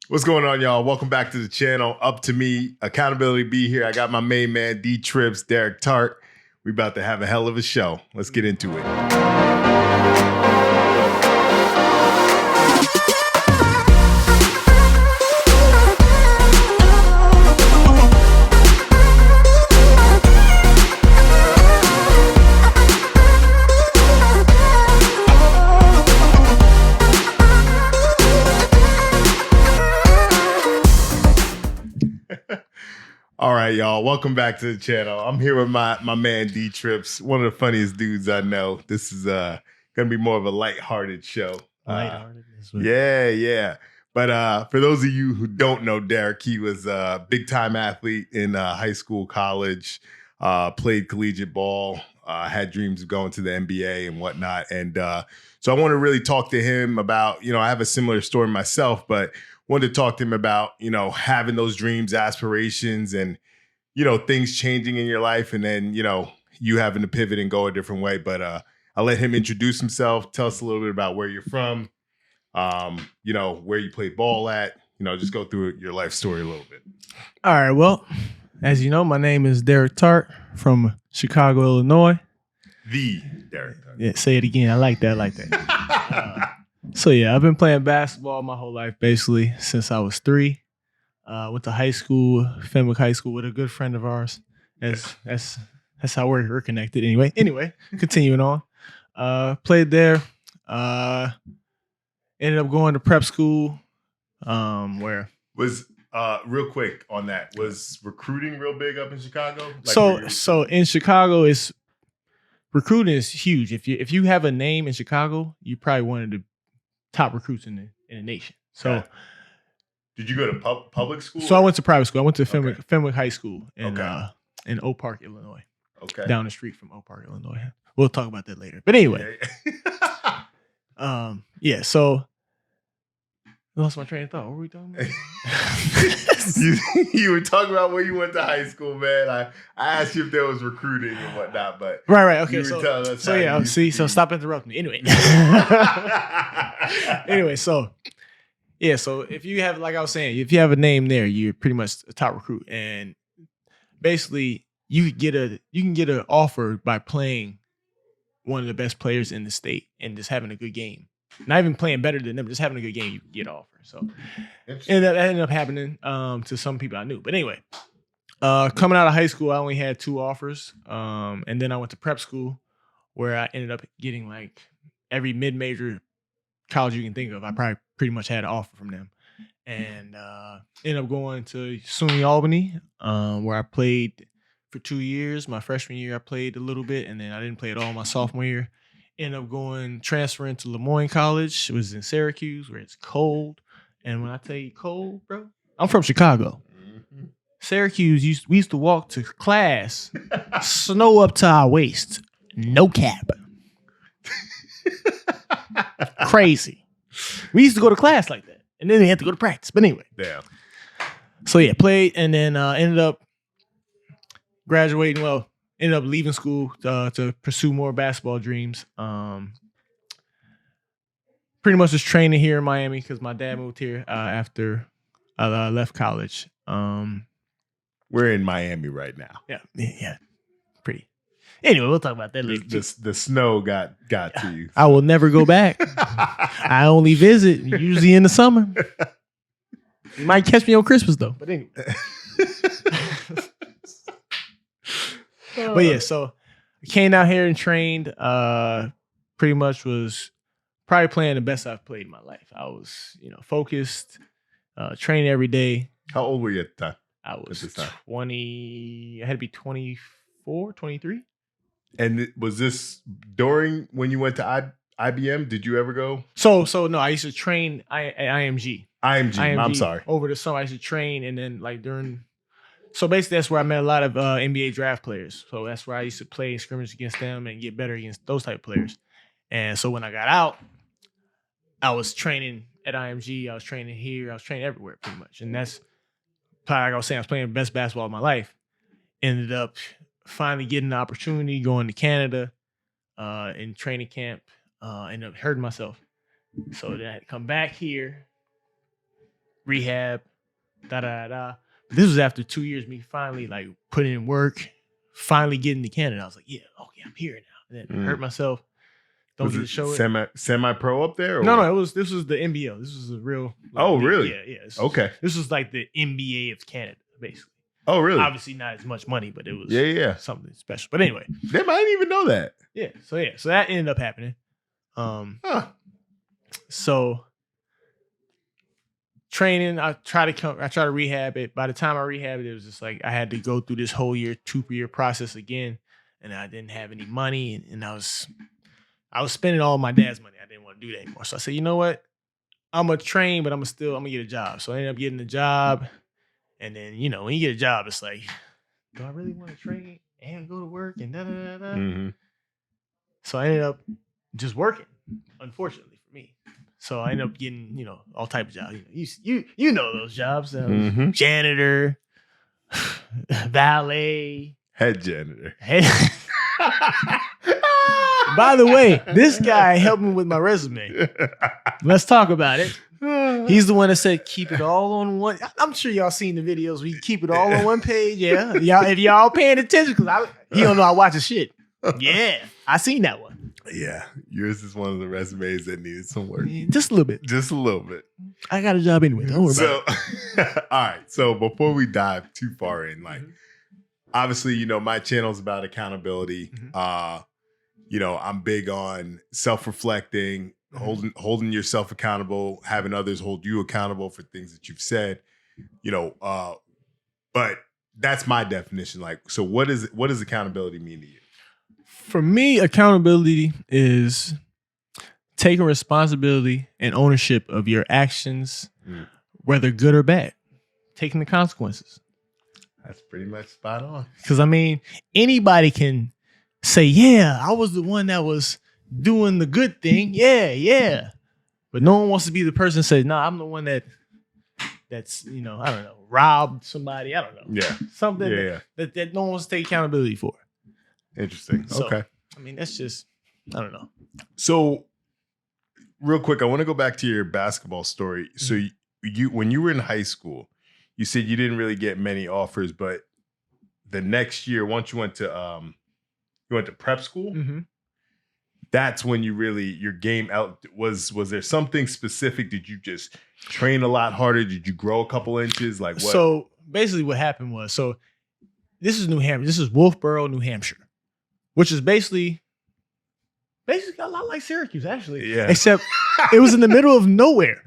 What's going on, y'all? Welcome back to the channel. Up to me, accountability be here. I got my main man, D Trips, Derrek Tart. We about to have a hell of a show. Let's get into it. All right, y'all. Welcome back to the channel. I'm here with my man D Trips, one of the funniest dudes I know. This is gonna be more of a lighthearted show. Lighthearted, yeah. But for those of you who don't know Derrek, he was a big time athlete in high school, college, played collegiate ball, had dreams of going to the NBA and whatnot. And so I want to really talk to him about, I have a similar story myself, but wanted to talk to him about, having those dreams, aspirations, and, things changing in your life. And then, you having to pivot and go a different way. But I'll let him introduce himself. Tell us a little bit about where you're from, where you played ball at, just go through your life story a little bit. All right. Well, as you know, my name is Derrek Tart from Chicago, Illinois. The Derrek Tart. Yeah, say it again. I like that. So yeah, I've been playing basketball my whole life, basically since I was 3. Went to high school, Fenwick High School, with a good friend of ours. That's how we're connected. Anyway, continuing on. Played there. Ended up going to prep school. Where was real quick on that, was recruiting real big up in Chicago? So in Chicago, recruiting is huge. If you have a name in Chicago, you probably one of the top recruits in the nation. So, okay. Did you go to public school? So I went to private school. I went to Fenwick High School in Oak Park, Illinois. Okay. Down the street from Oak Park, Illinois. We'll talk about that later. But anyway, yeah. So I lost my train of thought. What were we talking about? you were talking about where you went to high school, man. I asked you if there was recruiting and whatnot, but right. Okay. So stop interrupting me. Anyway. So if you have, like I was saying, if you have a name there, you're pretty much a top recruit, and basically you can get an offer by playing one of the best players in the state and just having a good game. Not even playing better than them, just having a good game, you can get an offer. So that ended up happening to some people I knew. But anyway, coming out of high school, I only had 2 offers. And then I went to prep school, where I ended up getting like every mid-major college you can think of. I probably pretty much had an offer from them. And ended up going to SUNY Albany, where I played for 2 years. My freshman year, I played a little bit, and then I didn't play at all my sophomore year. Ended up transferring to Lemoyne College. It was in Syracuse, where it's cold. And when I tell you cold, bro, I'm from Chicago. Mm-hmm. Syracuse, we used to walk to class, snow up to our waist, no cap. Crazy. We used to go to class like that, and then we had to go to practice. But anyway. Yeah. So yeah, played, and then ended up graduating. Well, ended up leaving school to pursue more basketball dreams. Pretty much just training here in Miami because my dad moved here after I left college. We're in Miami right now. Yeah, pretty. Anyway, we'll talk about that later. The snow got to you. I will never go back. I only visit usually in the summer. You might catch me on Christmas though. But anyway. But yeah, so I came out here and trained. Pretty much was probably playing the best I've played in my life. I was, focused, training every day. How old were you at the time? I was 20. I had to be 24, 23. And was this during when you went to IBM? Did you ever go? So no, I used to train at IMG. IMG. I'm sorry. Over the summer, I used to train, and then like during. So basically, that's where I met a lot of NBA draft players. So that's where I used to play scrimmage against them and get better against those type of players. And so when I got out, I was training at IMG. I was training here. I was training everywhere pretty much. And that's probably, like I was saying, I was playing the best basketball of my life. Ended up finally getting the opportunity going to Canada in training camp. Ended up hurting myself. So then I had to come back here rehab, da da da. This was after 2 years, me finally like putting in work, finally getting to Canada. I was like, yeah, okay, I'm here now. And then hurt myself. Don't Was get to it show it. semi pro up there? Or No, what? this was the NBL. This was a real. Like, Oh, really? Yeah. Okay. This was like the NBA of Canada, basically. Oh, really? Obviously not as much money, but it was something special. But anyway, they might even know that. Yeah. So that ended up happening. So training, I try to rehab it. By the time I rehab it, it was just like I had to go through this whole 2-year process again, and I didn't have any money, and I was spending all my dad's money. I didn't want to do that anymore. So I said, you know what? I'm gonna train, but I'm gonna get a job. So I ended up getting a job. And then, you know, when you get a job, it's like, do I really want to train and go to work and da da da da? Mm-hmm. So I ended up just working, unfortunately for me. So I ended up getting, you know, all type of jobs. You know those jobs: janitor, valet, head janitor. By the way, this guy helped me with my resume. Let's talk about it. He's the one that said keep it all on one. I'm sure y'all seen the videos where you keep it all on one page. Yeah, y'all, if y'all paying attention, because he don't know I watch the shit. Yeah, I seen that one. Yeah, yours is one of the resumes that needed some work. Just a little bit. Just a little bit. I got a job anyway. Don't worry about it. All right. So before we dive too far in, like, obviously, you know, my channel's about accountability. You know, I'm big on self-reflecting, holding yourself accountable, having others hold you accountable for things that you've said, you know, but that's my definition. Like, so what does accountability mean to you? For me, accountability is taking responsibility and ownership of your actions, whether good or bad, taking the consequences. That's pretty much spot on. Because, I mean, anybody can say, yeah, I was the one that was doing the good thing. Yeah. But no one wants to be the person that says, no, I'm the one that's, you know, I don't know, robbed somebody. I don't know. Yeah. Something that no one wants to take accountability for. Interesting. So, okay. I mean, that's just, I don't know. So real quick, I want to go back to your basketball story. So you when you were in high school, you said you didn't really get many offers, but the next year, once you went to prep school, that's when you really, your game out was there something specific? Did you just train a lot harder? Did you grow a couple inches? Like what? So basically what happened was, this is New Hampshire. This is Wolfboro, New Hampshire, which is basically a lot like Syracuse, actually. Yeah. Except it was in the middle of nowhere.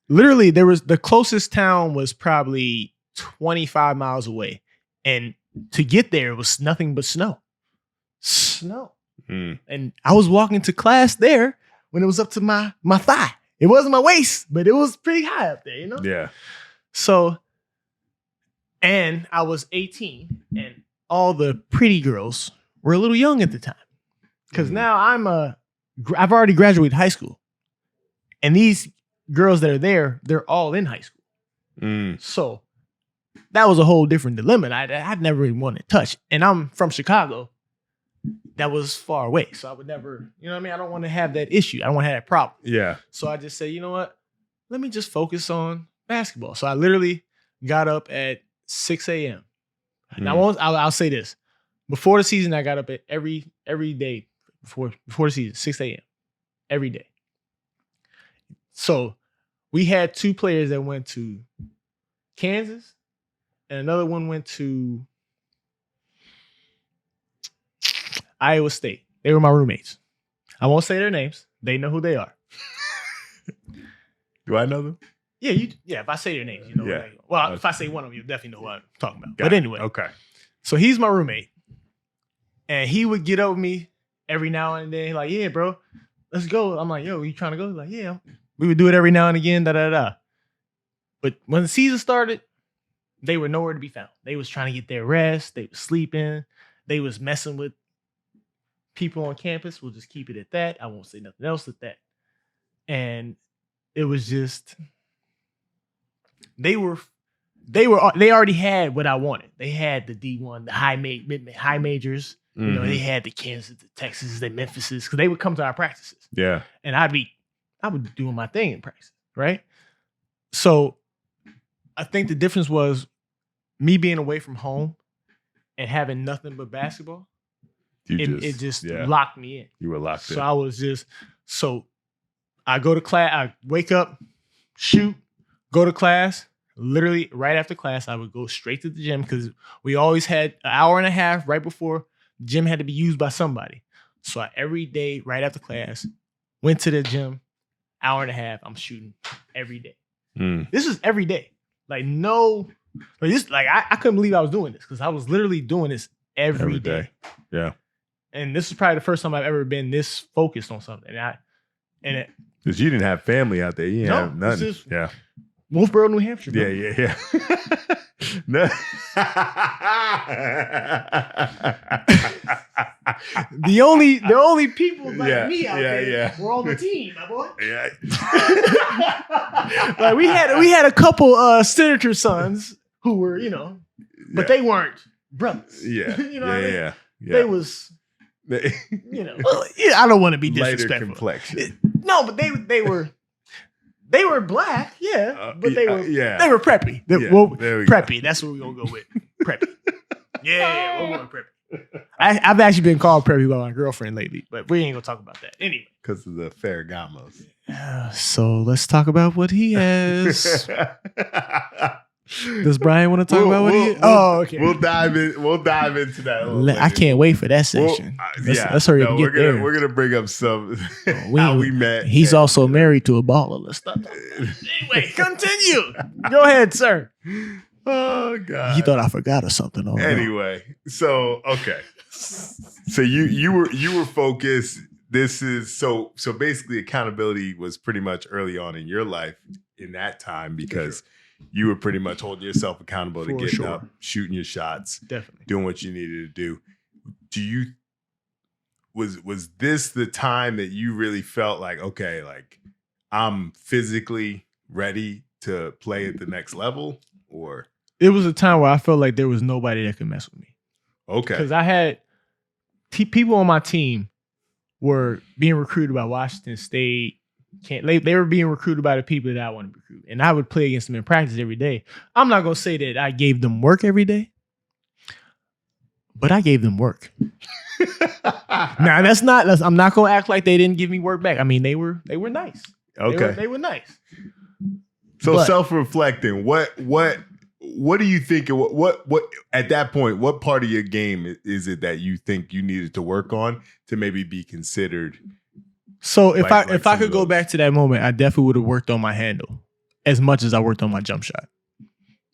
Literally, the closest town was probably 25 miles away. And to get there, it was nothing but snow. And I was walking to class there when it was up to my thigh. It wasn't my waist, but it was pretty high up there, you know? Yeah. So, and I was 18, and all the pretty girls were a little young at the time. Because now I've already graduated high school. And these girls that are there, they're all in high school. So that was a whole different dilemma. I'd never really wanted to touch. And I'm from Chicago. That was far away. So I would never, you know what I mean? I don't want to have that issue. I don't want to have that problem. Yeah. So I just said, you know what? Let me just focus on basketball. So I literally got up at 6 a.m. Now I'll say this. Before the season, I got up at every day before the season, 6 a.m. every day. So we had 2 players that went to Kansas and another one went to Iowa State. They were my roommates. I won't say their names. They know who they are. Do I know them? Yeah, if I say their names, you know. Yeah. Well, if I say one of them, you'll definitely know who I'm talking about. Got but it. anyway. Okay. So he's my roommate. And he would get up with me every now and then, like, yeah, bro, let's go. I'm like, yo, you trying to go? He's like, yeah. We would do it every now and again, da-da-da. But when the season started, they were nowhere to be found. They was trying to get their rest. They was sleeping. They was messing with people on campus. We'll just keep it at that. I won't say nothing else at that. And it was just, they already had what I wanted. They had the D1, the high majors. You know, they had the Kansas, the Texas, the Memphises, because they would come to our practices. Yeah. And I would be doing my thing in practice, right? So I think the difference was me being away from home and having nothing but basketball. It just locked me in. You were locked in. So I was I go to class, I wake up, shoot, go to class. Literally right after class, I would go straight to the gym because we always had an hour and a half right before the gym had to be used by somebody. So every day, right after class, went to the gym, hour and a half, I'm shooting every day. This is every day. Like I couldn't believe I was doing this because I was literally doing this every day. Yeah. And this is probably the first time I've ever been this focused on something. Because you didn't have family out there. You didn't have nothing. Yeah. Wolfboro, New Hampshire. Bro. Yeah. No. the only people like me out there were on the team, my boy. Yeah. Like we had a couple senator sons who were, but they weren't brothers. Yeah. You know what I mean? Yeah. They was I don't want to be disrespectful. Lighter complexion. No, but they were black, but they were preppy. Preppy. That's what we're gonna go with. Preppy. Yeah, we're going preppy. I've actually been called preppy by my girlfriend lately, but we ain't gonna talk about that anyway. Because of the Ferragamos. So let's talk about what he has. Does Bryan want to talk about what he has? Okay. We'll dive into that. I can't wait for that section. Let's hurry up and get there. We're gonna bring up some how we met. He's also married to a baller. Let's stop. Anyway, continue. Go ahead, sir. Oh God. You thought I forgot or something. Oh, anyway, so okay. So you were focused. This is so basically accountability was pretty much early on in your life in that time because you were pretty much holding yourself accountable to getting up, shooting your shots, definitely doing what you needed to do. Was this the time that you really felt like, okay, like I'm physically ready to play at the next level? Or it was a time where I felt like there was nobody that could mess with me. Okay. Because I had people on my team were being recruited by Washington State. They were being recruited by the people that I wanted to recruit. And I would play against them in practice every day. I'm not going to say that I gave them work every day, but I gave them work. Now, I'm not going to act like they didn't give me work back. I mean, they were nice. Okay. They were nice. So self-reflecting, what do you think, what at that point, what part of your game is it that you think you needed to work on to maybe be considered? So if I could go back to that moment, I definitely would have worked on my handle as much as I worked on my jump shot.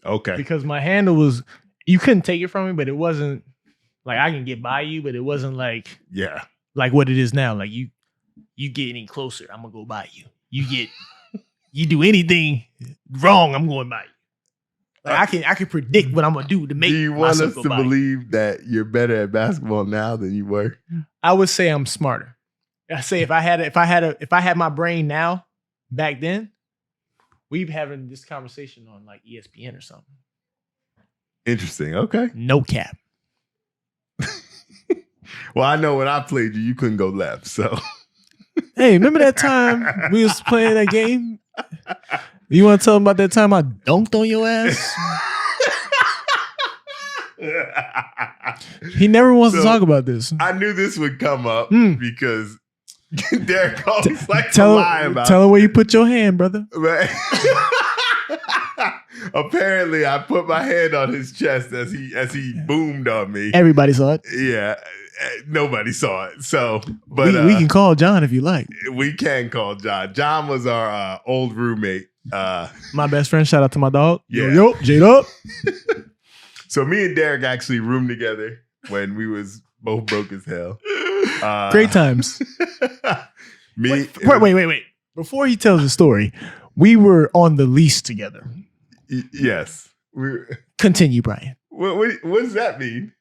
Okay. Because my handle was, you couldn't take it from me, but it wasn't like I can get by you, but it wasn't like what it is now. Like you get any closer, I'm gonna go by you. You do anything wrong, I'm going by you. Like I can predict what I'm gonna do to make. Do you want us to believe that you're better at basketball now than you were? I would say I'm smarter. I say if I had my brain now, back then, we'd be having this conversation on like ESPN or something. Interesting. Okay. No cap. Well, I know when I played you couldn't go left. So, hey, remember that time we was playing that game? You want to tell them about that time I dunked on your ass? He never wants to talk about this. I knew this would come up because Derrek always likes to lie about it. Tell him where you put your hand, brother. Apparently, I put my hand on his chest as he boomed on me. Everybody saw it. Yeah, nobody saw it. So, but we can call John if you like. We can call John. John was our old roommate. My best friend. Shout out to my dog. Yeah. Yo, J-Dub. So me and Derrek actually roomed together when we was both broke as hell. Great times. Wait. Before he tells the story, we were on the lease together. Yes. Continue, Bryan. What does that mean?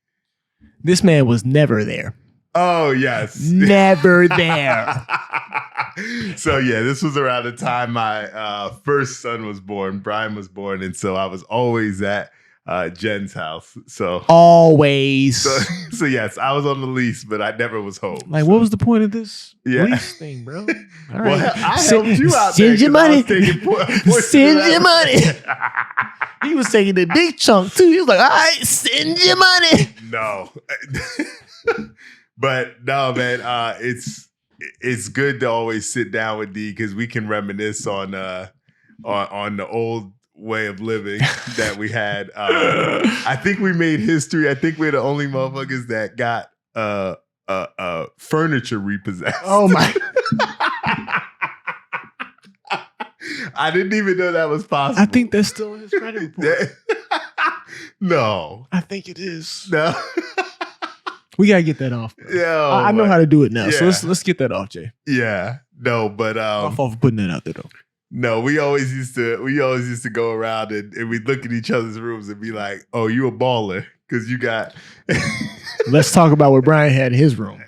This man was never there. Oh, yes. Never there. So, yeah, this was around the time my first son was born. Bryan was born. And so I was always at Jen's house. So always. so yes, I was on the lease, but I never was home. Like, what was the point of this Yeah. lease thing, bro? All right. Well, I helped you out there. Send your 'cause I money. was taking Send your money. He was taking the big chunk too. He was like, all right, send your money. No. But no, man, it's good to always sit down with D because we can reminisce on the old way of living that we had. I think we made history. I think we're the only motherfuckers that got furniture repossessed. Oh my. I didn't even know that was possible. I think that's still in his credit report. No. I think it is. No. We gotta get that off. Bro. Yeah. I know how to do it now. Yeah. So let's get that off, Jay. Yeah. No, but My fault for putting that out there though. no, we always used to go around and we'd look at each other's rooms and be like, "Oh, you a baller because you got." Let's talk about what Bryan had in his room.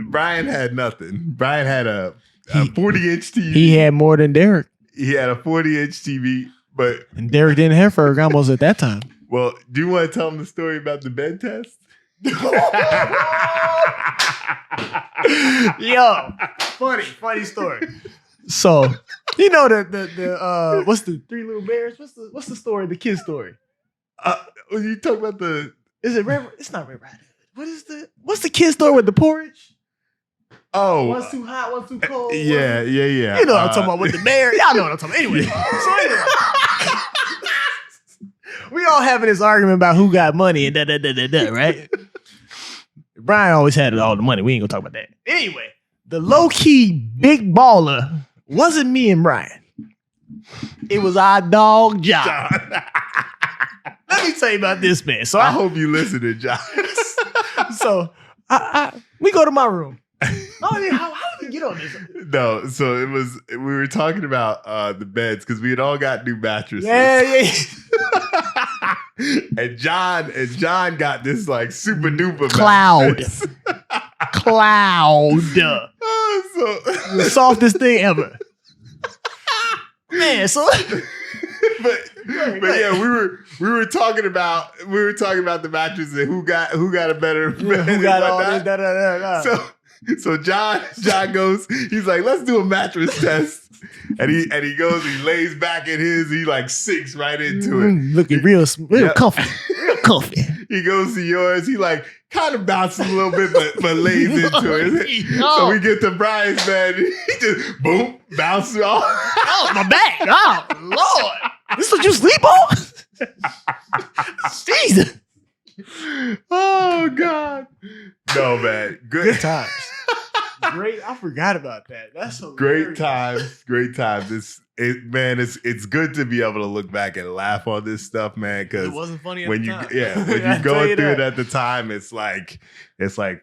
Bryan had nothing. Bryan had a 40-inch TV. He had more than Derrek, He had a 40-inch TV, but and Derrek didn't have Ferragamos at that time. well, do you want to tell him the story about the bed test? Yo, funny story. So, you know the what's the Three Little Bears? What's the story? The kid story? When you talk about the Is it Red? It's not Red Riding Hood. What's the kid story with the porridge? One's too hot, one's too cold. yeah. You know what I'm talking about with the bear. Y'all know what I'm talking about. Anyway, we all having this argument about who got money and da, right? Bryan always had all the money. We ain't gonna talk about that. Anyway, the low-key big baller wasn't me and Bryan. It was our dog, John. Let me tell you about this, man. So I hope you listen to John. So we go to my room. Oh, yeah, how did we get on this? No, so we were talking about the beds because we had all got new mattresses. Yeah. and John got this like super duper Cloud. mattress. Cloud. So The softest thing ever. Man, so but yeah, we were talking about the mattress and who got a better bed. who got all this, da. So John goes, he's like, let's do a mattress test. And he goes, he lays back in his, he like sinks right into it. Looking real comfy. Real comfy. He goes to yours, he like kind of bounces a little bit, but lays into it. So we get to Bryan's bed, he just boom, bounces off. Oh, my back. Oh, Lord. This what you sleep on? Jesus. Oh God. No, man. Good times. Great. I forgot about that. That's so great times. Great times. It's good to be able to look back and laugh on this stuff, man. Because it wasn't funny at when the you time. when you going through it at the time, it's like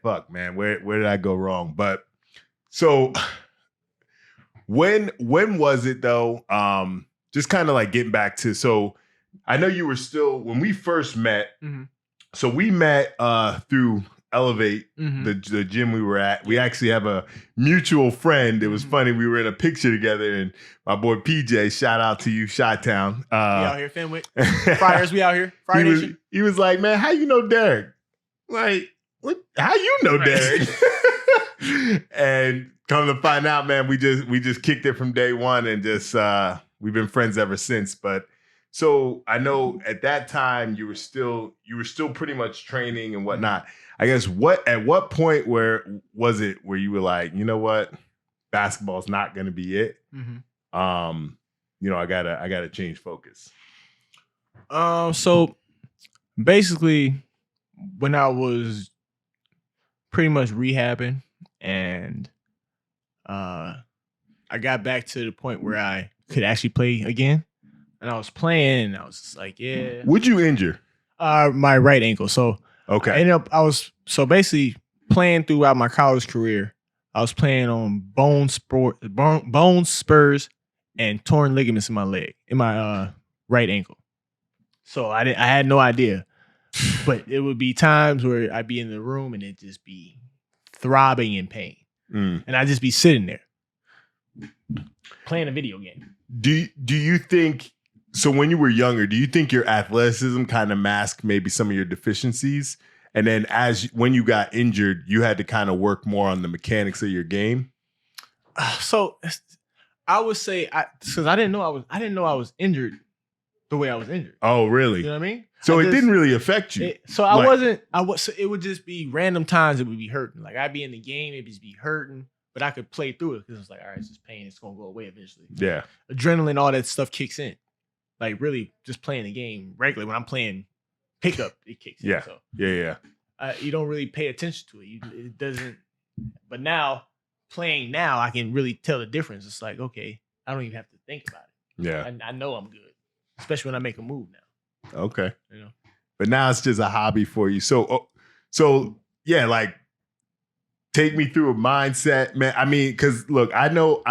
fuck, man. Where did I go wrong? But so when was it though? Just kind of like getting back to, so I know you were still when we first met. Mm-hmm. So we met through Elevate, Mm-hmm. the gym we were at. We actually have a mutual friend. It was funny. We were in a picture together, and my boy PJ, shout out to you, Chi-Town. We out here, Fenwick. Friars, we out here. Friar Nation. He was like, man, how you know Derrek? Like, what? How you know Derrek? And come to find out, man, we just kicked it from day one, and just we've been friends ever since. But so I know at that time you were still pretty much training and whatnot. I guess at what point where you were like, you know what, basketball's not going to be it. Mm-hmm. I gotta change focus. So basically, when I was pretty much rehabbing and I got back to the point where I could actually play again. And I was playing, and I was just like, yeah. What'd you injure? My right ankle. So okay. I was basically playing throughout my college career. I was playing on bone spurs, and torn ligaments in my leg, in my right ankle. So I had no idea. But it would be times where I'd be in the room and it'd just be throbbing in pain. And I'd just be sitting there playing a video game. Do you think So when you were younger, do you think your athleticism kind of masked maybe some of your deficiencies? And then when you got injured, you had to kind of work more on the mechanics of your game? So I would say because I didn't know I was injured the way I was injured. Oh, really? You know what I mean? So it didn't really affect you. It would just be random times it would be hurting. Like I'd be in the game, it'd just be hurting, but I could play through it because it's like, all right, it's just pain. It's gonna go away eventually. Yeah. Adrenaline, all that stuff kicks in. Like really, just playing the game regularly. When I'm playing pickup, it kicks in. Yeah. So Yeah. you don't really pay attention to it. It doesn't. But now playing now, I can really tell the difference. It's like, okay, I don't even have to think about it. Yeah. I know I'm good, especially when I make a move now. Okay. You know. But now it's just a hobby for you. So yeah, like take me through a mindset, man. I mean, because look, I know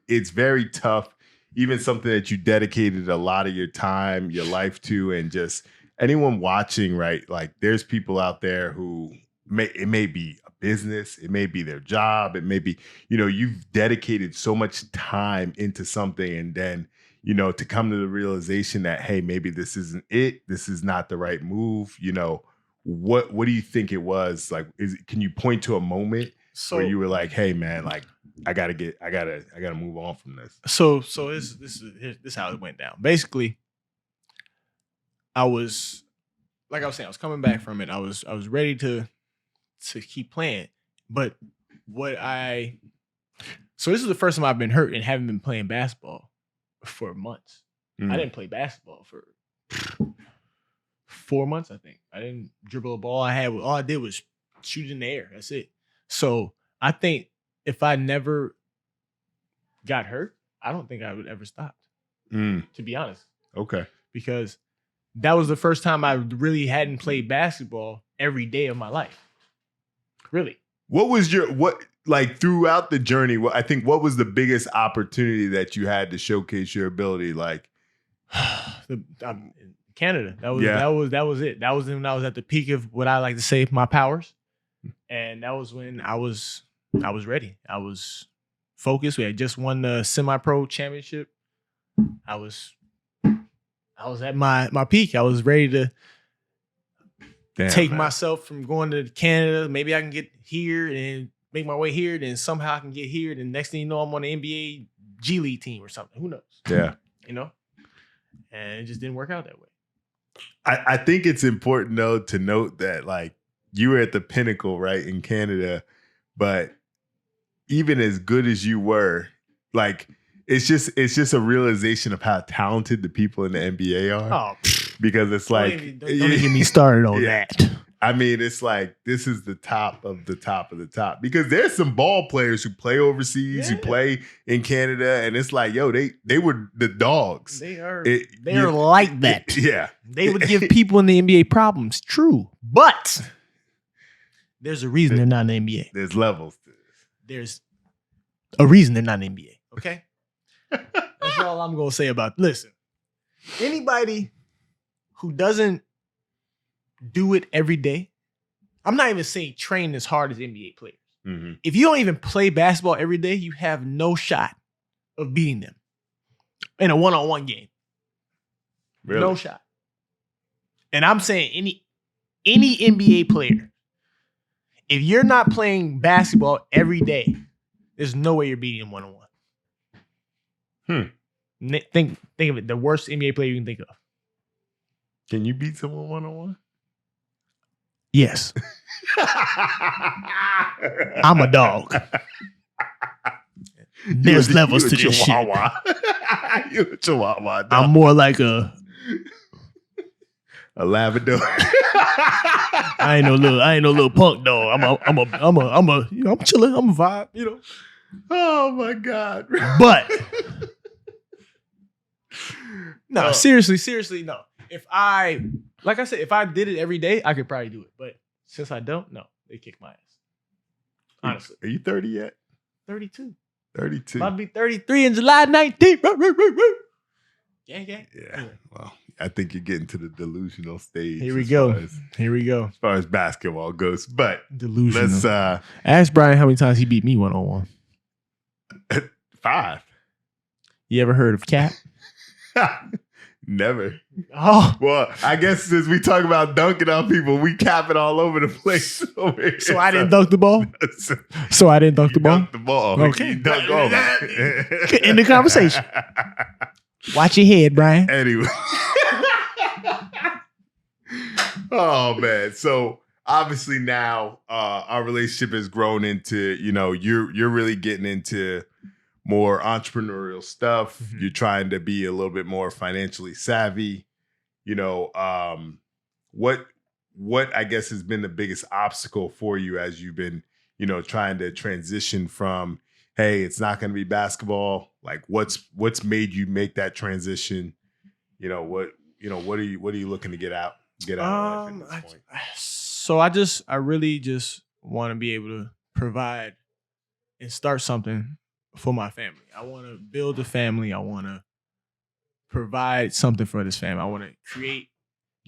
it's very tough, even something that you dedicated a lot of your time, your life to, and just anyone watching, right? Like there's people out there who it may be a business, it may be their job, it may be, you've dedicated so much time into something, and then to come to the realization that, hey, maybe this isn't it. This is not the right move. What do you think it was? Like, can you point to a moment where you were like, hey, man, like I gotta move on from this. So this is how it went down. Basically, I was saying, I was coming back from it. I was ready to keep playing, but so this is the first time I've been hurt and haven't been playing basketball for months. I didn't play basketball for 4 months, I think. I didn't dribble a ball. All I did was shoot in the air. That's it. So I think if I never got hurt, I don't think I would ever stop. To be honest. Okay. Because that was the first time I really hadn't played basketball every day of my life. Really. What was throughout the journey, what was the biggest opportunity that you had to showcase your ability? Like Canada. That was it. That was when I was at the peak of what I like to say, my powers. And that was when I was ready. I was focused. We had just won the semi-pro championship. I was at my peak. I was ready to take myself from going to Canada. Maybe I can get here and make my way here. Then somehow I can get here. Then next thing you know, I'm on the NBA G League team or something. Who knows? Yeah. And it just didn't work out that way. I think it's important though to note that like you were at the pinnacle, right, in Canada, but even as good as you were, like it's just a realization of how talented the people in the NBA are. Oh, because it's like don't even get me started on that. I mean, it's like this is the top of the top of the top, because there's some ball players who play overseas, who play in Canada, and it's like, yo, they were the dogs. They are like that. Yeah, they would give people in the NBA problems. True, but there's a reason they're not in the NBA. There's levels to this. There's a reason they're not in the NBA. Okay, that's all I'm gonna say about. Listen, anybody who doesn't do it every day. I'm not even saying train as hard as NBA players. Mm-hmm. If you don't even play basketball every day, you have no shot of beating them in a one-on-one game. Really? No shot. And I'm saying any NBA player, if you're not playing basketball every day, there's no way you're beating them one-on-one. Think of it. The worst NBA player you can think of. Can you beat someone one-on-one? Yes. I'm a dog. There's levels to this shit. You're a chihuahua dog. I'm more like a Labrador. I ain't no little punk dog. I'm chilling. I'm a vibe, Oh my God. But no, seriously, no. If I did it every day, I could probably do it. But since I don't, no, they kick my ass. Honestly. Are you 30 yet? 32. 32. I'll be 33 in July 19th. Gang. Yeah. Well, I think you're getting to the delusional stage. Here we go. As far as basketball goes. But delusional. Let's ask Bryan how many times he beat me one-on-one. 5. You ever heard of Cap? Never. Oh, Well, I guess since we talk about dunking on people, we cap it all over the place. Over here. so I didn't dunk the ball. So I didn't dunk the ball. Dunk the ball. Okay. You dunk off. End the conversation. Watch your head, Bryan. Anyway. Oh man. So obviously now our relationship has grown into, you're really getting into more entrepreneurial stuff. Mm-hmm. You're trying to be a little bit more financially savvy. What I guess has been the biggest obstacle for you as you've been, trying to transition from, hey, it's not going to be basketball. Like what's made you make that transition? What are you looking to get out of life at this point? So I really just want to be able to provide and start something for my family. I want to build a family. I want to provide something for this family. I want to create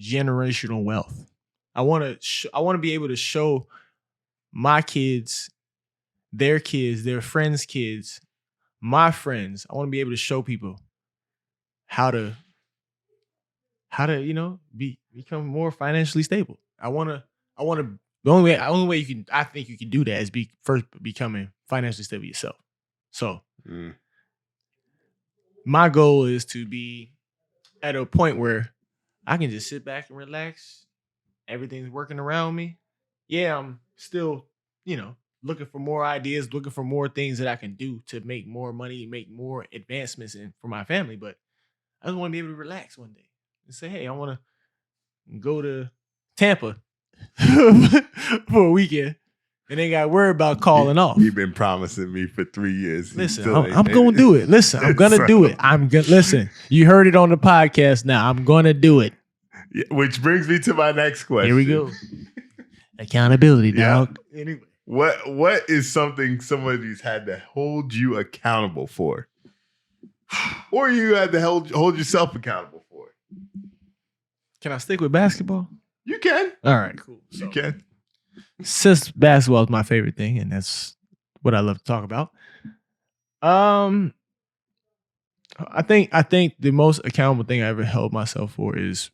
generational wealth. I want to be able to show my kids, their friends' kids, my friends. I want to be able to show people how to become more financially stable. I want to the only way I think you can do that is first becoming financially stable yourself. So my goal is to be at a point where I can just sit back and relax. Everything's working around me. Yeah, I'm still, looking for more ideas, looking for more things that I can do to make more money, make more advancements for my family. But I just want to be able to relax one day and say, hey, I want to go to Tampa for a weekend. And they got worried about calling off. You've been promising me for 3 years. Listen, I'm going to do it. Listen, I'm going to do it. Listen, you heard it on the podcast now. I'm going to do it. Yeah, which brings me to my next question. Here we go. Accountability, dog. Anyway, what is something somebody's had to hold you accountable for? Or you had to hold yourself accountable for? Can I stick with basketball? You can. All right, cool. You can. Since basketball is my favorite thing, and that's what I love to talk about. I think the most accountable thing I ever held myself for is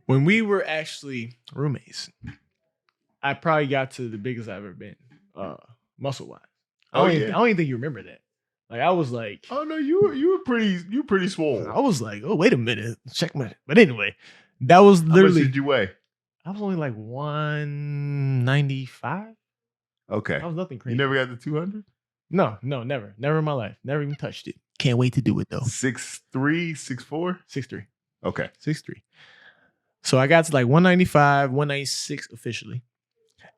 when we were actually roommates. I probably got to the biggest I've ever been, muscle wise. I don't even think you remember that. Like I was like, oh no, you were pretty swole. I was like, oh wait a minute, check my. But anyway, that was literally. How much did you weigh? I was only like 195. Okay. I was nothing crazy. You never got to 200? No, never. Never in my life. Never even touched it. Can't wait to do it though. 6'3", 6'4"? 6'3". Okay. 6'3". So I got to like 195, 196 officially.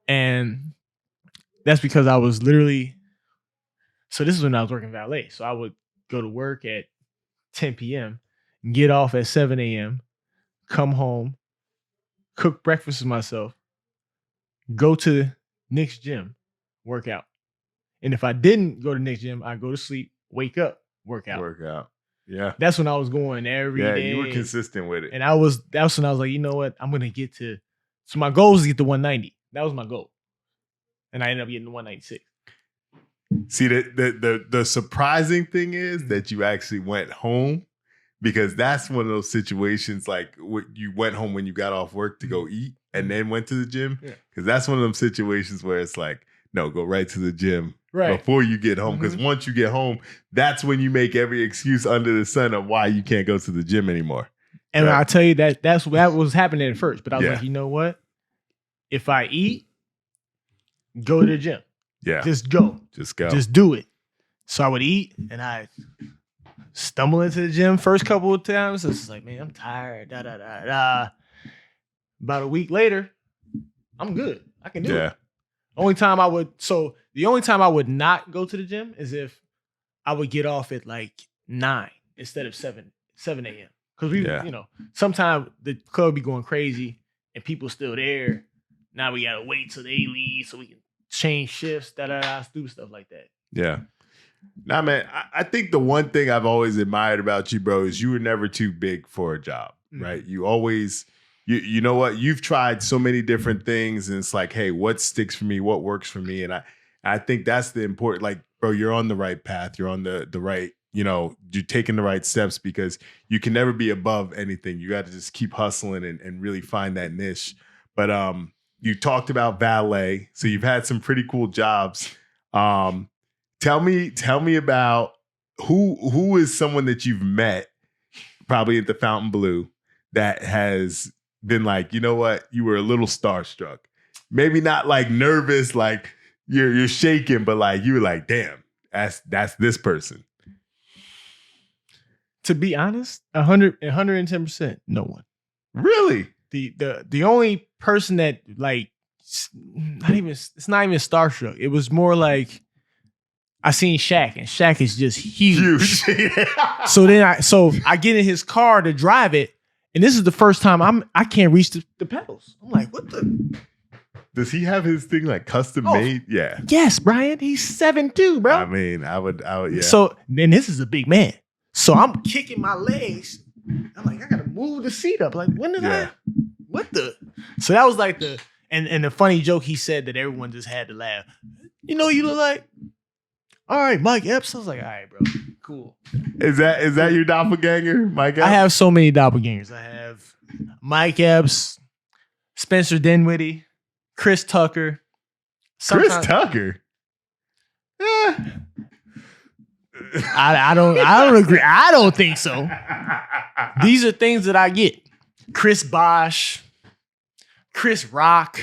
And that's because I was literally, so this is when I was working valet. So I would go to work at 10 p.m., get off at 7 a.m., come home, cook breakfast for myself, go to Nick's gym, work out. And if I didn't go to Nick's gym, I'd go to sleep, wake up, work out. Yeah. That's when I was going every day. Yeah, you were consistent with it. And that's when I was like, you know what? I'm going to get to, so my goal was to get to 190. That was my goal. And I ended up getting to 196. See, the surprising thing is that you actually went home, because that's one of those situations like you went home when you got off work to go eat and then went to the gym. Because that's one of them situations where it's like, no, go right to the gym before you get home. Because once you get home, that's when you make every excuse under the sun of why you can't go to the gym anymore. And I'll tell you that was happening at first. But I was like, you know what? If I eat, go to the gym. Yeah. Just go. Just do it. So I would eat and I stumble into the gym first couple of times. It's like, man, I'm tired. About a week later, I'm good. I can do it. The only time I would not go to the gym is if I would get off at like 9 instead of 7 a.m. Because sometimes the club be going crazy and people still there. Now we gotta wait till they leave so we can change shifts, stupid stuff like that. Yeah. Nah, man, I think the one thing I've always admired about you, bro, is you were never too big for a job, right? You always, you know what? You've tried so many different things, and it's like, hey, what sticks for me? What works for me? And I think that's the important, like, bro, you're on the right path. You're on the right, you're taking the right steps, because you can never be above anything. You got to just keep hustling and really find that niche. But you talked about valet, so you've had some pretty cool jobs. Tell me about who is someone that you've met probably at the Fontainebleau that has been like, you know what, you were a little starstruck. Maybe not like nervous, like you're shaking, but like you were like, damn, that's this person. To be honest, 110%, no one. Really? The only person that like it's not even starstruck. It was more like I seen Shaq, and Shaq is just huge. So I get in his car to drive it, and this is the first time I can't reach the pedals. I'm like, what the? Does he have his thing like custom made? Yeah. Yes, Bryan. He's 7'2", bro. I mean, I would, yeah. So then this is a big man. So I'm kicking my legs. I'm like, I gotta move the seat up. Like, when did I? What the? So that was like and the funny joke he said that everyone just had to laugh. You know, you look like. All right, Mike Epps. I was like, all right, bro, cool. Is that your doppelganger, Mike Epps? I have so many doppelgangers. I have Mike Epps, Spencer Dinwiddie, Chris Tucker. Chris Tucker? I don't agree. I don't think so. These are things that I get. Chris Bosh, Chris Rock.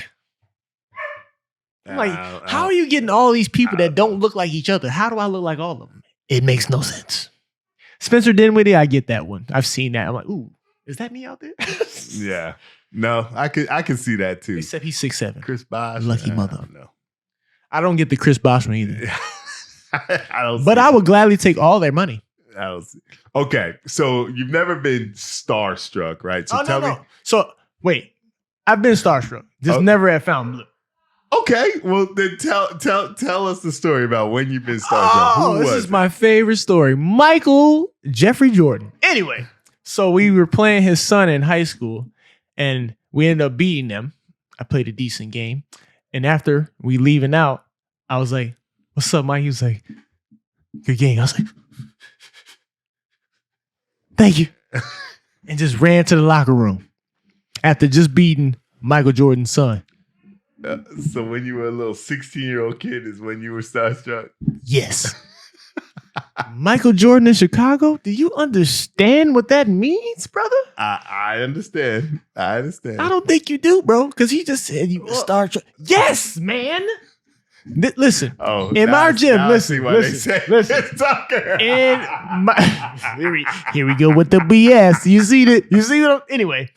I'm like, how are you getting all these people that don't look like each other? How do I look like all of them? It makes no sense. Spencer Dinwiddie, I get that one. I've seen that. I'm like, ooh, is that me out there? Yeah. No, I can see that too. Except he's 6'7". Chris Bosh. Lucky mother. I don't know. I don't get the Chris Bosh one either. I don't. But I would gladly take all their money. Okay, so you've never been starstruck, right? So tell me. So wait, I've been starstruck, just never at Fontainebleau. Okay, well then tell us the story about when you've been starstruck. Oh, this is my favorite story. Michael Jeffrey Jordan. Anyway, so we were playing his son in high school, and we ended up beating them. I played a decent game, and after we leaving out, I was like, "What's up, Mike?" He was like, "Good game." I was like, "Thank you," and just ran to the locker room after just beating Michael Jordan's son. So when you were a little 16-year-old kid is when you were starstruck? Yes. Michael Jordan in Chicago? Do you understand what that means, brother? I understand. I don't think you do, bro, because he just said you were starstruck. Yes, man. Listen, in our gym, listen. Here we go with the BS. You see that? Anyway.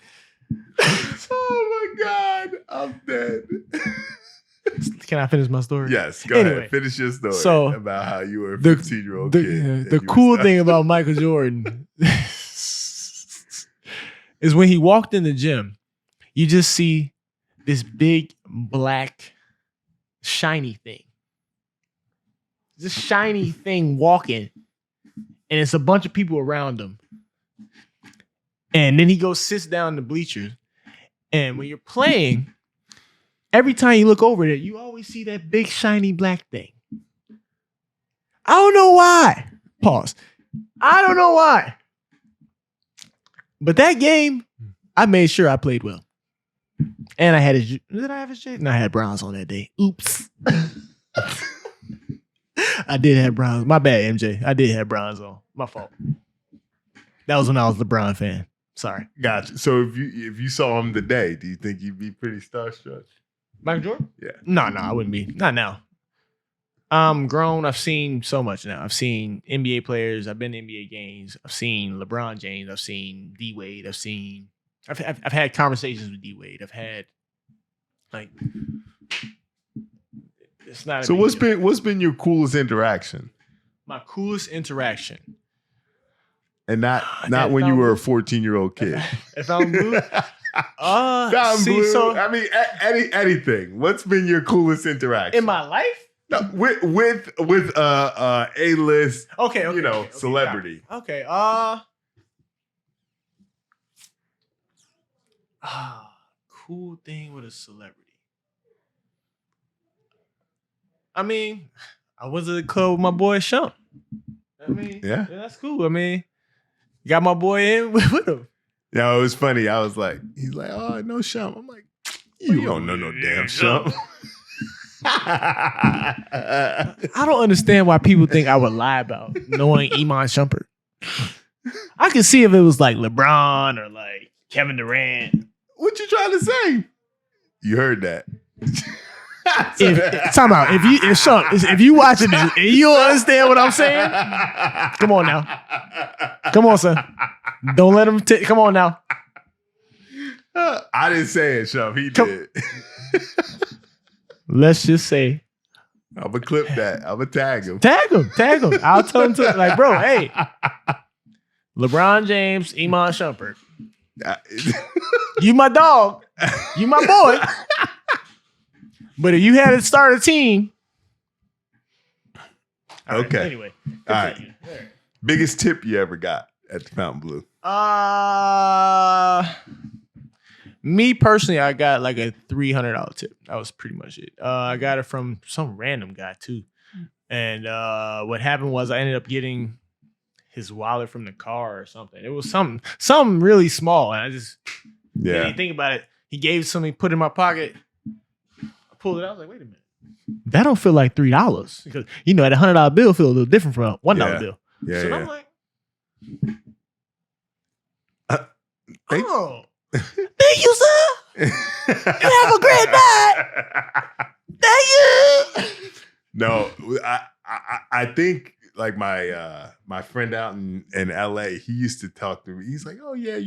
Oh my God, I'm dead. Can I finish my story? Yes, go ahead. Finish your story about how you were a 15-year-old kid. The cool thing about Michael Jordan is when he walked in the gym, you just see this big black shiny thing. This shiny thing walking, and it's a bunch of people around him. And then he goes, sits down in the bleachers. And when you're playing, every time you look over there, you always see that big shiny black thing. I don't know why. Pause. I don't know why. But that game, I made sure I played well. And I had his... Did I have his jersey? No, I had bronze on that day. Oops. I did have bronze. My bad, MJ. I did have bronze on. My fault. That was when I was a LeBron fan. Sorry. Gotcha. So if you saw him today, do you think you'd be pretty starstruck? Michael Jordan? Yeah. No, I wouldn't be. Not now. I'm grown. I've seen so much now. I've seen NBA players. I've been to NBA games. I've seen LeBron James. I've seen D Wade. I've had conversations with D Wade. I've had like it's not. So what's been your coolest interaction? My coolest interaction. And not when you were a 14-year-old kid. If I'm blue, blue. So I mean, anything. What's been your coolest interaction in my life? No, with A-list. Okay, celebrity. Okay. Cool thing with a celebrity. I mean, I was at the club with my boy Sean. I mean, Yeah. that's cool. I mean, got my boy in with him. Yeah, it was funny. I was like, he's like, oh, no Shump. I'm like, you don't know no damn Shump. I don't understand why people think I would lie about knowing Iman Shumpert. I could see if it was like LeBron or like Kevin Durant. What you trying to say? You heard that. Time out. If you watching this and you don't understand what I'm saying, come on now. Come on, son. Don't let him come on now. I didn't say it, Shump. He did. Let's just say. I'm going to clip that. I'm going to tag him. Tag him. I'll tell him to, like, bro, hey. LeBron James, Iman Shumpert. You my dog. You my boy. But if you had to start a team. Okay. Right, anyway. All right. Biggest tip you ever got at the Fountain Blue? Me personally, I got like a $300 tip. That was pretty much it. I got it from some random guy too. And what happened was I ended up getting his wallet from the car or something. It was something really small. And I just didn't think about it. He gave something, put it in my pocket. I pulled it out. I was like, wait a minute. That don't feel like $3. Because, that $100 bill feel a little different from a $1 bill. Yeah, so I'm like, oh. Thank you, sir. You have a great night. Thank you. No, I think like my friend out in LA, he used to talk to me. He's like, oh yeah,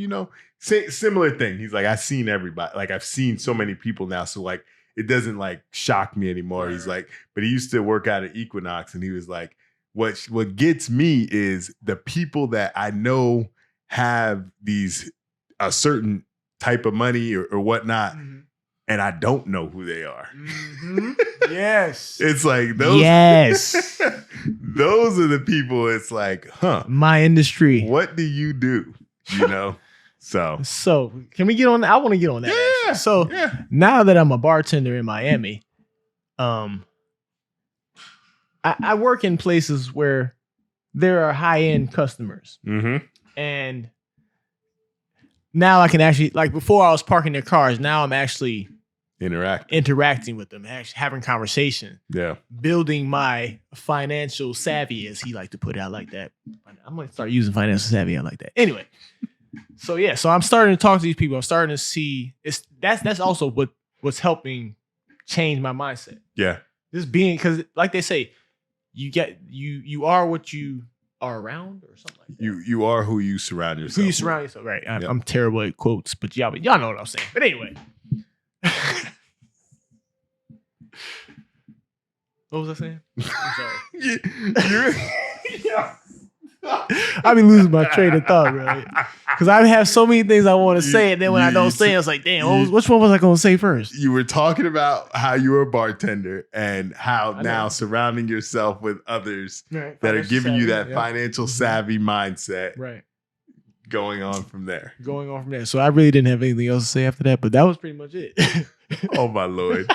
similar thing. He's like, I've seen everybody. Like I've seen so many people now. So like it doesn't like shock me anymore. Right. He's like, but he used to work out at Equinox and he was like, what gets me is the people that I know have a certain type of money or whatnot, and I don't know who they are. Mm-hmm. Yes. It's like those. Yes. Those are the people. It's like, my industry. What do you do? So can we get on that? I want to get on that. Yeah. So now that I'm a bartender in Miami, I work in places where there are high-end customers. Mm-hmm. And now I can actually, like before I was parking their cars, now I'm actually interacting with them, actually having conversation. Yeah. Building my financial savvy, as he like to put it out like that. I'm going to start using financial savvy out like that. Anyway. So I'm starting to talk to these people. I'm starting to see that's also what's helping change my mindset. Yeah. Just being, because like they say, you are what you are around or something like that. You are who you surround yourself. Who you surround yourself, right? I'm terrible at quotes, but y'all know what I'm saying. But anyway. What was I saying? I'm sorry. I be losing my train of thought, right? Because I have so many things I want to say, and then when I don't say it, it's like, damn, which one was I going to say first? You were talking about how you were a bartender and how now surrounding yourself with others that are giving you that financial savvy mindset. Right. Going on from there. So I really didn't have anything else to say after that, but that was pretty much it. Oh, my Lord.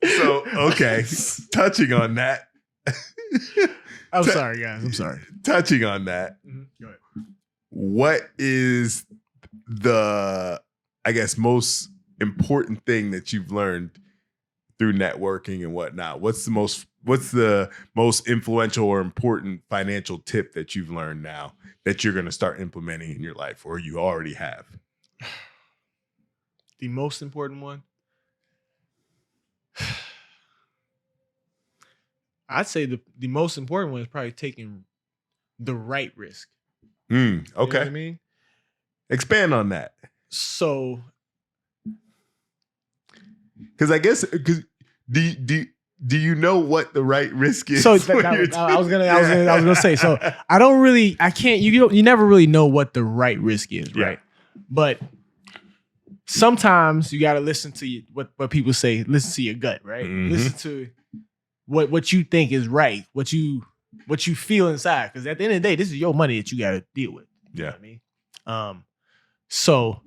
So, okay. Touching on that. I'm sorry, guys. I'm sorry. Touching on that. Mm-hmm. Go ahead. What is the, I guess, most important thing that you've learned through networking and whatnot? What's the most influential or important financial tip that you've learned now that you're going to start implementing in your life, or you already have? The most important one? I'd say the most important one is probably taking the right risk. Okay. You know what I mean? Expand on that. So, because I guess, do you know what the right risk is? So I was gonna say. So I can't. You never really know what the right risk is, right? But sometimes you got to listen to what people say. Listen to your gut, right? Mm-hmm. Listen to what you think is right. What you feel inside. Because at the end of the day, this is your money that you got to deal with. Yeah. You know what I mean? So